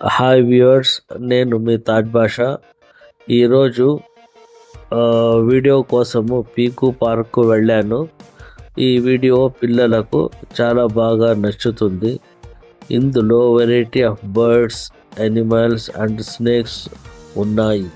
Hi viewers, నేను మీ తాజ్ భాష. ఈరోజు వీడియో కోసము పీకు పార్కు వెళ్ళాను. ఈ వీడియో పిల్లలకు చాలా బాగా నచ్చుతుంది. ఇందులో variety of birds, animals and snakes ఉన్నాయి.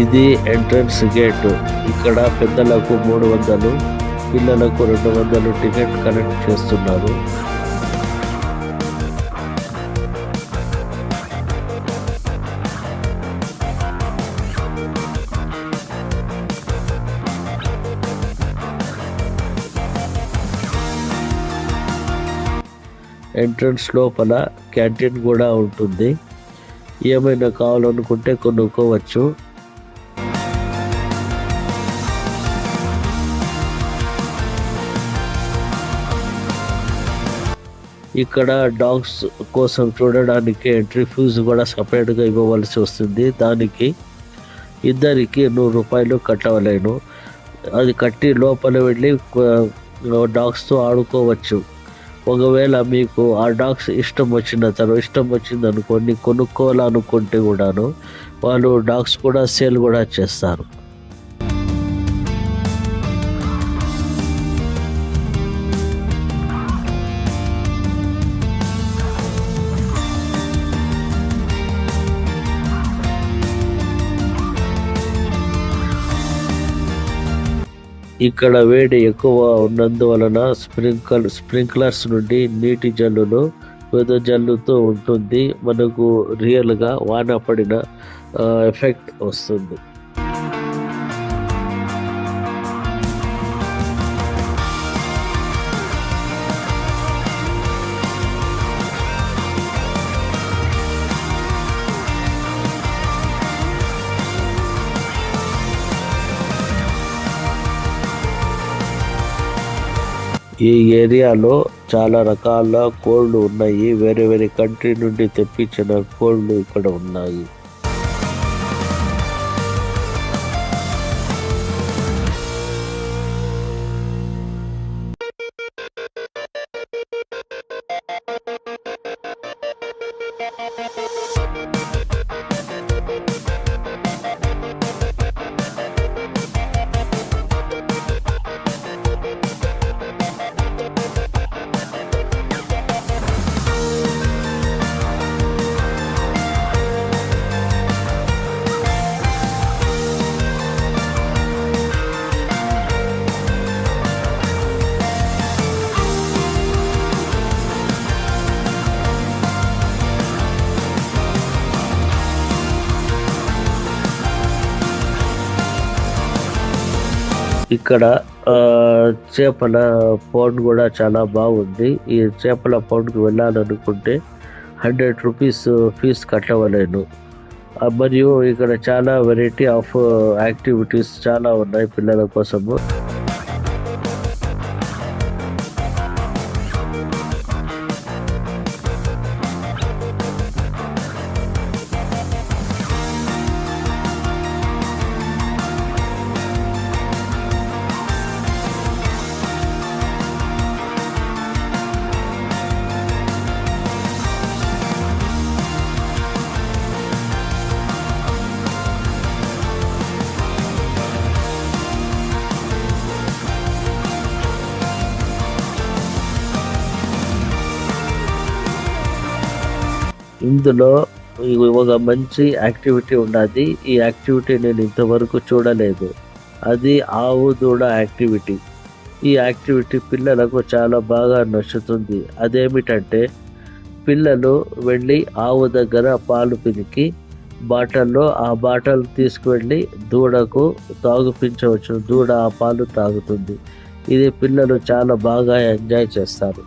ఇది ఎంట్రన్స్ గేట్. ఇక్కడ పెద్దలకు 300, పిల్లలకు 200 టికెట్ కలెక్ట్ చేస్తున్నారు. ఎంట్రన్స్ లోపల క్యాంటీన్ కూడా ఉంటుంది. ఏమైనా కావాలనుకుంటే కొనుక్కోవచ్చు. ఇక్కడ డాగ్స్ కోసం చూడడానికి ఎంట్రీ ఫీజు కూడా సపరేట్గా ఇవ్వవలసి వస్తుంది. దానికి ఇద్దరికి 100 రూపాయలు కట్టవలేను. అది కట్టి లోపల వెళ్ళి డాగ్స్తో ఆడుకోవచ్చు. ఒకవేళ మీకు ఆ డాగ్స్ ఇష్టం వచ్చింది అనుకోండి, కొనుక్కోవాలనుకుంటే కూడాను వాళ్ళు డాగ్స్ కూడా సేల్ కూడా చేస్తారు. ఇక్కడ వేడి ఎక్కువ ఉన్నందువలన స్ప్రింక్లర్స్ నుండి నీటి జల్లులు వెదజల్లుతూ ఉంటుంది. మనకు రియల్గా వాన పడిన ఎఫెక్ట్ వస్తుంది. ఈ ఏరియాలో చాలా రకాల కోళ్ళు ఉన్నాయి. వేరే వేరే కంట్రీ నుండి తెప్పించిన కోళ్ళు ఇక్కడ ఉన్నాయి. ఇక్కడ చేపల పౌండ్ కూడా చాలా బాగుంది. ఈ చేపల పౌండ్కి వెళ్ళాలనుకుంటే 100 రూపీస్ ఫీజు కట్టవలేను. మరియు ఇక్కడ చాలా వెరైటీ ఆఫ్ యాక్టివిటీస్ చాలా ఉన్నాయి పిల్లల కోసము. ఇందులో ఒక మంచి యాక్టివిటీ ఉన్నది. ఈ యాక్టివిటీ నేను ఇంతవరకు చూడలేదు. అది ఆవు దూడ యాక్టివిటీ. ఈ యాక్టివిటీ పిల్లలకు చాలా బాగా నచ్చుతుంది. అదేమిటంటే పిల్లలు వెళ్ళి ఆవు దగ్గర పాలు పితికి ఆ బాటల్ తీసుకువెళ్ళి దూడకు తాగిపించవచ్చు. దూడ ఆ పాలు తాగుతుంది. ఇది పిల్లలు చాలా బాగా ఎంజాయ్ చేస్తారు.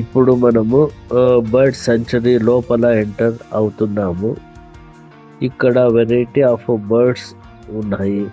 ఇప్పుడు మనము బర్డ్ సెంచరీ లోపల ఎంటర్ అవుతున్నాము. ఇక్కడ వెరైటీ ఆఫ్ బర్డ్స్ ఉన్నాయి.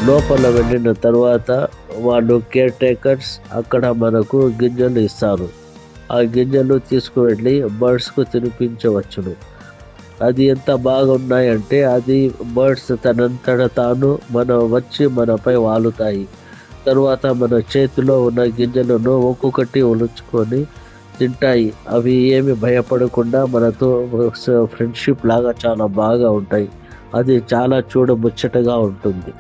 లోపల వెళ్ళిన తర్వాత వాళ్ళు కేర్ టేకర్స్ అక్కడ మనకు గింజలు ఇస్తారు. ఆ గింజలు తీసుకువెళ్ళి బర్డ్స్కు తినిపించవచ్చును. అది ఎంత బాగున్నాయంటే అది బర్డ్స్ తనంతట తాను వచ్చి మనపై వాలుతాయి. తరువాత మన చేతిలో ఉన్న గింజలను ఒక్కొక్కటి ఒలుచుకొని తింటాయి. అవి ఏమి భయపడకుండా మనతో ఫ్రెండ్షిప్ లాగా చాలా బాగా ఉంటాయి. అది చాలా చూడముచ్చటగా ఉంటుంది.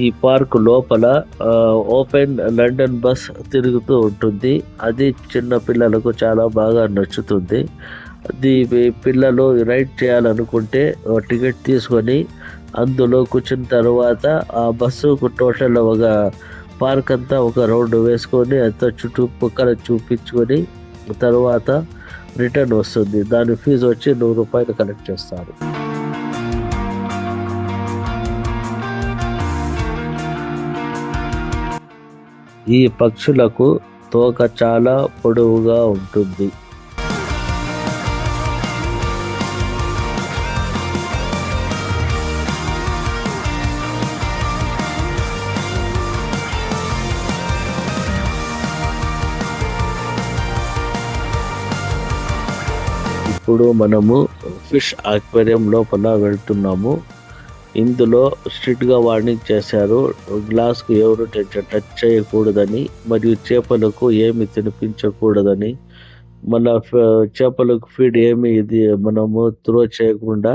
ఈ పార్క్ లోపల ఓపెన్ లండన్ బస్ తిరుగుతూ ఉంటుంది. అది చిన్న పిల్లలకు చాలా బాగా నచ్చుతుంది. అది పిల్లలు రైడ్ చేయాలనుకుంటే టికెట్ తీసుకొని అందులో కూర్చున్న తర్వాత ఆ బస్సుకు టోటల్ ఒక పార్క్ అంతా ఒక రౌండ్ వేసుకొని అంతా చుట్టుపక్కల చూపించుకొని తర్వాత రిటర్న్ వస్తుంది. దాని ఫీజు వచ్చి ₹100 కలెక్ట్ చేస్తారు. ఈ పక్షులకు తోక చాలా పొడవుగా ఉంటుంది. ఇప్పుడు మనము ఫిష్ ఆక్వేరియం లోపల వెళ్తున్నాము. ఇందులో స్ట్రిక్ట్గా వార్నింగ్ చేశారు. గ్లాస్కు ఎవరు టచ్ చేయకూడదని మరియు చేపలకు ఏమి తినిపించకూడదని. మన చేపలకు ఫీడ్ ఏమి ఇది మనము త్రో చేయకుండా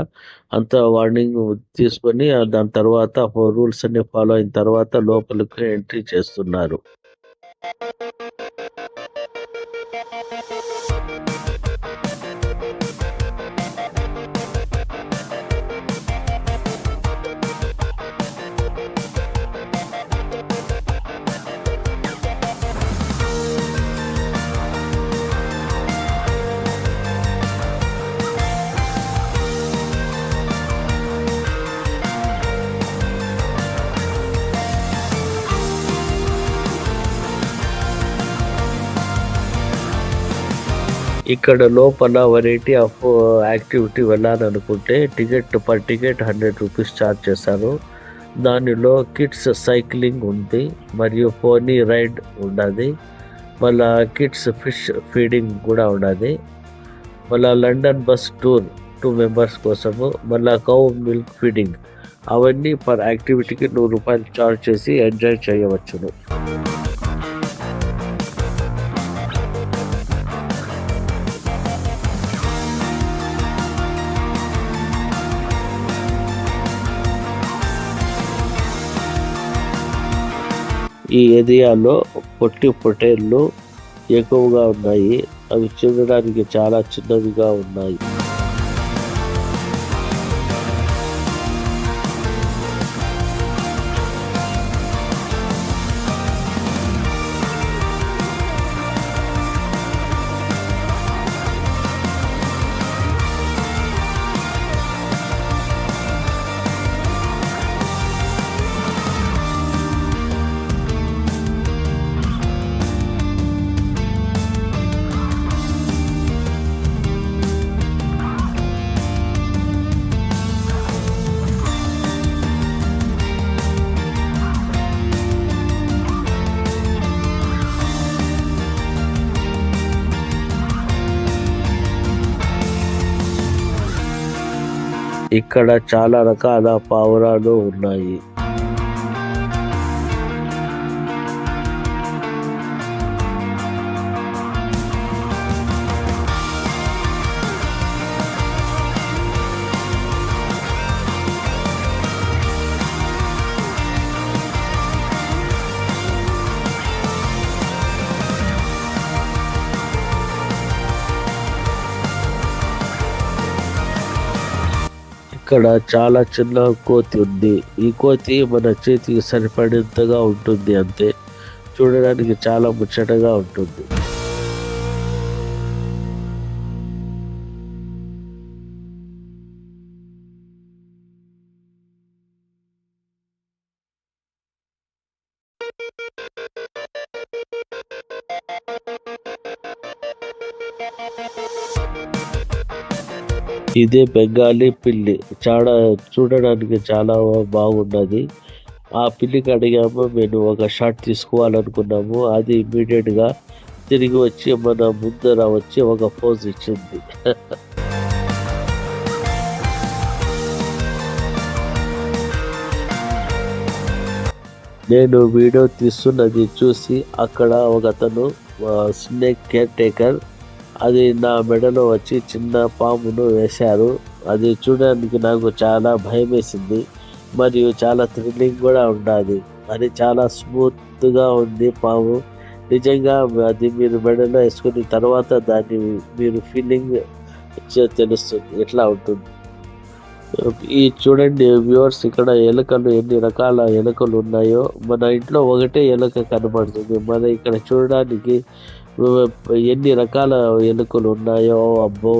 అంత వార్నింగ్ తీసుకొని దాని తర్వాత రూల్స్ అన్ని ఫాలో అయిన తర్వాత లోపలికి ఎంట్రీ చేస్తున్నారు. ఇక్కడ లోపల వెరైటీ ఆఫ్ యాక్టివిటీ వెళ్ళాలనుకుంటే పర్ టికెట్ ₹100 ఛార్జ్ చేశారు. దానిలో కిడ్స్ సైక్లింగ్ ఉంది మరియు పోనీ రైడ్ ఉన్నది. మళ్ళా కిడ్స్ ఫిష్ ఫీడింగ్ కూడా ఉన్నది. మళ్ళా లండన్ బస్ టూర్ 2 మెంబర్స్ కోసము, మళ్ళా కౌ మిల్క్ ఫీడింగ్, అవన్నీ పర్ యాక్టివిటీకి ₹100 ఛార్జ్ చేసి ఎంజాయ్ చేయవచ్చును. ఈ ఏరియాలో పొట్టి పొట్టేళ్ళు ఎక్కువగా ఉన్నాయి. అవి చూడడానికి చాలా చిన్నవిగా ఉన్నాయి. ఇక్కడ చాలా రకాల పావురాలు ఉన్నాయి. ఇక్కడ చాలా చిన్న కోతి ఉంది. ఈ కోతి మన చేతికి సరిపడేంతగా ఉంటుంది అంతే. చూడడానికి చాలా ముచ్చటగా ఉంటుంది. ఇదే బెంగాలీ పిల్లి. చూడడానికి చాలా బాగున్నది. ఆ పిల్లికి అడిగాము, మేము ఒక షాట్ తీసుకోవాలనుకున్నాము. అది ఇమ్మీడియట్గా తిరిగి వచ్చి మన ముందర వచ్చి ఒక పోజ్ ఇచ్చింది. నేను వీడియో తీస్తున్నది చూసి అక్కడ ఒకతను స్నేక్ కేర్ టేకర్ అది నా మెడలో వచ్చి చిన్న పామును వేశారు. అది చూడడానికి నాకు చాలా భయం వేసింది, మరియు చాలా థ్రిల్లింగ్ కూడా ఉండాలి. అది చాలా స్మూత్గా ఉంది పాము. నిజంగా అది మీరు మెడలో వేసుకుని తర్వాత దాన్ని మీరు ఫీలింగ్ తెలుస్తుంది ఎట్లా ఉంటుంది. ఈ చూడండి వ్యూవర్స్, ఇక్కడ ఎలుకలు ఎన్ని రకాల ఎలుకలు ఉన్నాయో. మన ఇంట్లో ఒకటే ఎలుక కనబడుతుంది, మన ఇక్కడ చూడడానికి ఎన్ని రకాల ఎలుకలు ఉన్నాయో అబ్బో.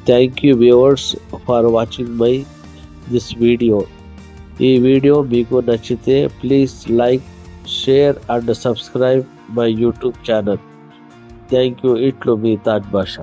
Thank you viewers for watching this video. ఈ వీడియో మీకు నచ్చితే please like, share and subscribe my YouTube channel. Thank you. ఇట్లు మీ తాజ్ భాష.